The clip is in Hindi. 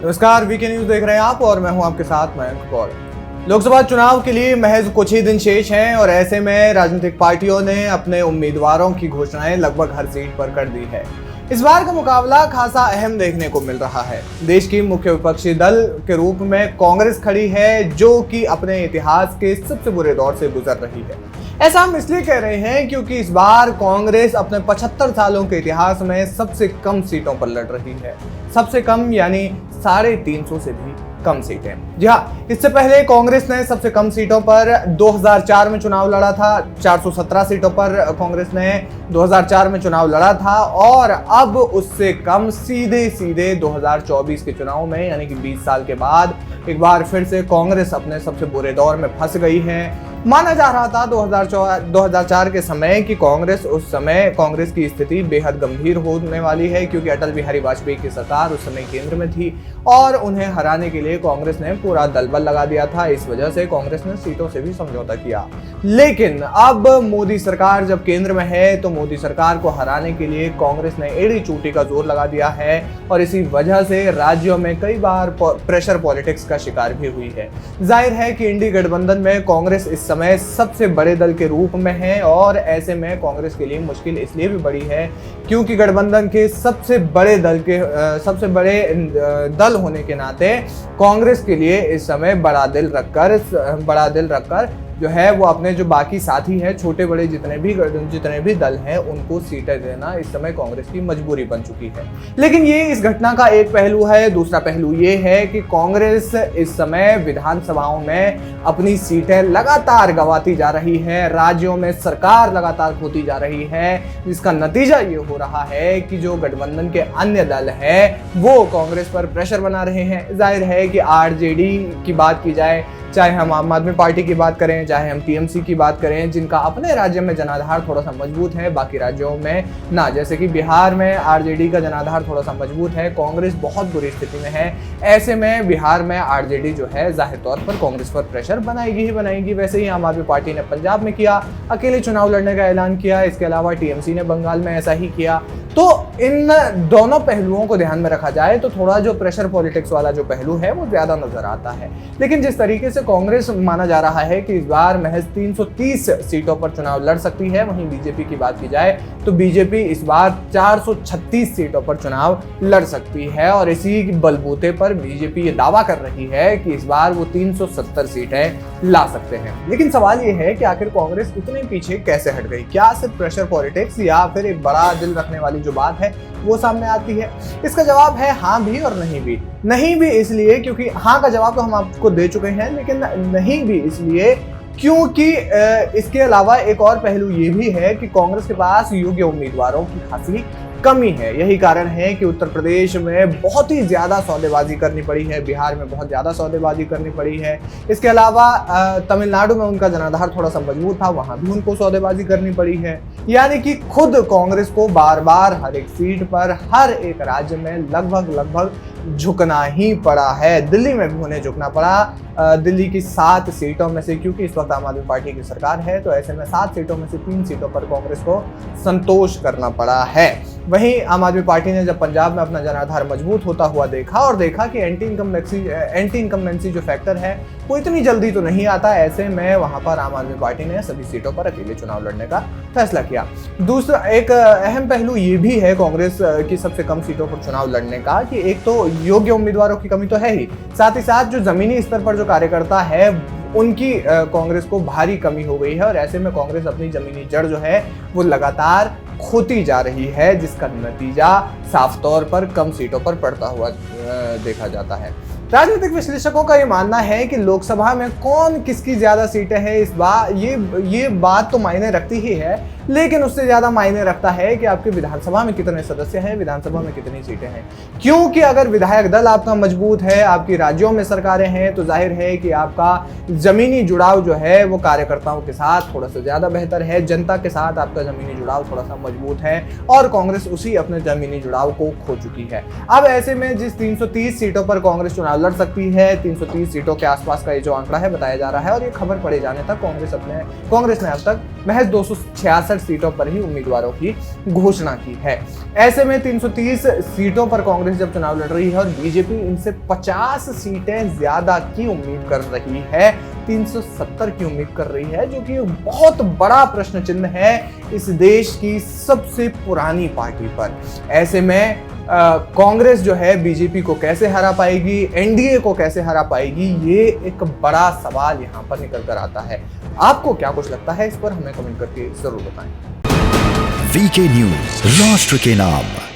नमस्कार, वीके न्यूज देख रहे हैं आप और मैं हूं आपके साथ मयंक कौर। लोकसभा चुनाव के लिए महज कुछ ही दिन शेष हैं और ऐसे में राजनीतिक पार्टियों ने अपने उम्मीदवारों की घोषणाएं लगभग हर सीट पर कर दी है। इस बार का मुकाबला खासा अहम देखने को मिल रहा है। देश की मुख्य विपक्षी दल के रूप में कांग्रेस खड़ी है, जो कि अपने इतिहास के सबसे बुरे दौर से गुजर रही है। ऐसा हम इसलिए कह रहे हैं क्योंकि इस बार कांग्रेस अपने 75 सालों के इतिहास में सबसे कम सीटों पर लड़ रही है। सबसे कम यानी 350 से भी कम सीटें। जी हाँ, इससे पहले कांग्रेस ने सबसे कम सीटों पर 2004 में चुनाव लड़ा था। 417 सीटों पर कांग्रेस ने 2004 में चुनाव लड़ा था और अब उससे कम सीधे 2024 के चुनाव में यानी कि 20 साल के बाद एक बार फिर से कांग्रेस अपने सबसे बुरे दौर में फंस गई है। माना जा रहा था 2004 के समय कि कांग्रेस की स्थिति बेहद गंभीर होने वाली है, क्योंकि अटल बिहारी वाजपेयी की सरकार उस समय केंद्र में थी और उन्हें हराने के लिए कांग्रेस ने पूरा दलबल लगा दिया था। इस वजह से कांग्रेस ने सीटों से भी समझौता किया। लेकिन अब मोदी सरकार जब केंद्र में है तो मोदी सरकार को हराने के लिए कांग्रेस ने एड़ी चोटी का जोर लगा दिया है और इसी वजह से राज्यों में कई बार प्रेशर पॉलिटिक्स का शिकार भी हुई है। जाहिर है कि इंडी गठबंधन में कांग्रेस इस समय सबसे बड़े दल के रूप में है और ऐसे में कांग्रेस के लिए मुश्किल इसलिए भी बड़ी है क्योंकि गठबंधन के सबसे बड़े दल होने के नाते कांग्रेस के लिए इस समय बड़ा दिल रखकर जो है वो अपने जो बाकी साथी हैं, छोटे बड़े जितने भी दल हैं, उनको सीटें देना इस समय कांग्रेस की मजबूरी बन चुकी है। लेकिन ये इस घटना का एक पहलू है। दूसरा पहलू ये है कि कांग्रेस इस समय विधानसभाओं में अपनी सीटें लगातार गंवाती जा रही है, राज्यों में सरकार लगातार खोती जा रही है, जिसका नतीजा ये हो रहा है कि जो गठबंधन के अन्य दल हैं वो कांग्रेस पर प्रेशर बना रहे हैं। जाहिर है कि आरजेडी की बात की जाए, चाहे हम आम आदमी पार्टी की बात करें, चाहे हम टीएमसी की बात करें, जिनका अपने राज्य में जनाधार थोड़ा सा मजबूत है, बाकी राज्यों में ना। जैसे कि बिहार में आरजेडी का जनाधार थोड़ा सा मजबूत है, कांग्रेस बहुत बुरी स्थिति में है। ऐसे में बिहार में आरजेडी जो है जाहिर तौर पर कांग्रेस पर प्रेशर बनाएगी। वैसे ही आम आदमी पार्टी ने पंजाब में किया, अकेले चुनाव लड़ने का ऐलान किया। इसके अलावा टीएमसी ने बंगाल में ऐसा ही किया। तो इन दोनों पहलुओं को ध्यान में रखा जाए तो थोड़ा जो प्रेशर पॉलिटिक्स वाला जो पहलू है वो ज्यादा नजर आता है। लेकिन जिस तरीके से कांग्रेस माना जा रहा है कि इस बार महज 330 सीटों पर चुनाव लड़ सकती है, वहीं बीजेपी की बात की जाए तो बीजेपी इस बार 436 सीटों पर चुनाव लड़ सकती है और इसी बलबूते पर बीजेपी ये दावा कर रही है कि इस बार वो 370 सीटें ला सकते हैं। लेकिन सवाल ये है कि आखिर कांग्रेस इतने पीछे कैसे हट गई? क्या सिर्फ प्रेशर पॉलिटिक्स या फिर एक बड़ा दिल रखने वाली जो बात है वो सामने आती है? इसका जवाब है हाँ भी और नहीं भी। नहीं भी इसलिए क्योंकि हाँ का जवाब तो हम आपको दे चुके हैं, लेकिन नहीं भी इसलिए क्योंकि इसके अलावा एक और पहलू ये भी है कि कांग्रेस के पास योग्य उम्मीदवारों की खासी कमी है। यही कारण है कि उत्तर प्रदेश में बहुत ही ज्यादा सौदेबाजी करनी पड़ी है, बिहार में बहुत ज्यादा सौदेबाजी करनी पड़ी है। इसके अलावा तमिलनाडु में उनका जनाधार थोड़ा सा मजबूत था, वहां भी उनको सौदेबाजी करनी पड़ी है। यानी कि खुद कांग्रेस को बार बार हर एक सीट पर हर एक राज्य में लगभग झुकना ही पड़ा है। दिल्ली में भी उन्हें झुकना पड़ा। दिल्ली की 7 सीटों में से, क्योंकि इस वक्त आम आदमी पार्टी की सरकार है, तो ऐसे में 7 सीटों में से 3 सीटों पर कांग्रेस को संतोष करना पड़ा है। वहीं आम आदमी पार्टी ने जब पंजाब में अपना जनाधार मजबूत होता हुआ देखा कि एंटी इनकम्बेंसी जो फैक्टर है वो इतनी जल्दी तो नहीं आता। ऐसे में वहां पर आम आदमी पार्टी ने सभी सीटों पर अकेले चुनाव लड़ने का फैसला किया। दूसरा एक अहम पहलू ये भी है कांग्रेस की सबसे कम सीटों पर चुनाव लड़ने का कि एक तो योग्य उम्मीदवारों की कमी तो है ही, साथ ही साथ जो जमीनी स्तर पर जो कार्यकर्ता है उनकी कांग्रेस को भारी कमी हो गई है और ऐसे में कांग्रेस अपनी जमीनी जड़ जो है वो लगातार खोती जा रही है, जिसका नतीजा साफ तौर पर कम सीटों पर पड़ता हुआ देखा जाता है। राजनीतिक विश्लेषकों का ये मानना है कि लोकसभा में कौन किसकी ज्यादा सीटें हैं इस बार ये बात तो मायने रखती ही है, लेकिन उससे ज्यादा मायने रखता है कि आपके विधानसभा में कितने सदस्य हैं, विधानसभा में कितनी सीटें हैं। क्योंकि अगर विधायक दल आपका मजबूत है, आपकी राज्यों में सरकारें हैं, तो जाहिर है कि आपका जमीनी जुड़ाव जो है वो कार्यकर्ताओं के साथ थोड़ा सा ज्यादा बेहतर है, जनता के साथ आपका जमीनी जुड़ाव थोड़ा सा मजबूत है और कांग्रेस उसी अपने जमीनी जुड़ाव को खो चुकी है। अब ऐसे में जिस 330 सीटों पर कांग्रेस चुनाव चुनाव लड़ सकती है। 330 सीटों के आसपास का ये जो आंकड़ा है बताया जा रहा है, और ये खबर पड़े जाने तक कांग्रेस ने अब तक महज 266 सीटों पर ही उम्मीदवारों की घोषणा की है। ऐसे में 330 सीटों पर कांग्रेस जब चुनाव लड़ रही है और बीजेपी इनसे 50 सीटें ज्यादा की उम्मीद कर रही है, 370 की उम्मीद कर रही है, जो कि बहुत बड़ा प्रश्न चिन्ह है इस देश की सबसे पुरानी पार्टी पर। ऐसे में कांग्रेस जो है बीजेपी को कैसे हरा पाएगी, एनडीए को कैसे हरा पाएगी, ये एक बड़ा सवाल यहाँ पर निकल कर आता है। आपको क्या कुछ लगता है इस पर हमें कमेंट करके जरूर बताएं। वीके न्यूज, राष्ट्र के नाम।